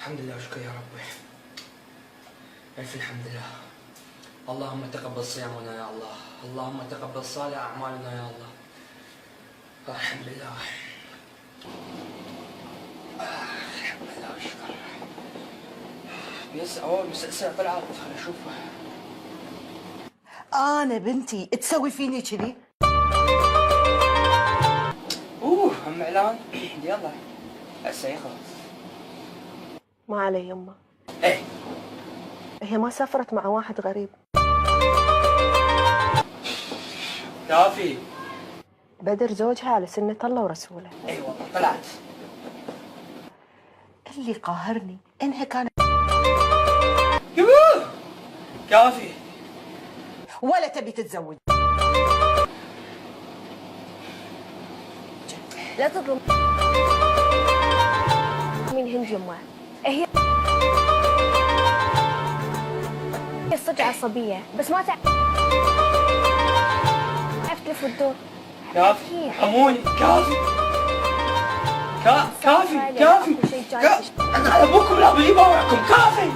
الحمد لله وشكرا يا ربي. ألف الحمد لله. اللهم تقبل صيامنا يا الله، اللهم تقبل صالح أعمالنا يا الله. الحمد لله. الحمد لله وشكرا. بس طلعت، خليني أشوفها. أنا بنتي تسوي فيني كذي؟ أم إعلان. يلا هسه يخلص. ما علي يمه. إيه هي ما سافرت مع واحد غريب؟ كافي. بدر زوجها على سنة الله ورسوله. اي والله طلعت. اللي قاهرني إنها كانت يبوه كافي. ولا تبي تتزوج. لا تظلم من هند يمه. هي صدق عصبية بس ما تعرف تلف وتدور. كافي ارحموني. كافي كافي. انا ابوكم لا بجيب اوعكم. كافي.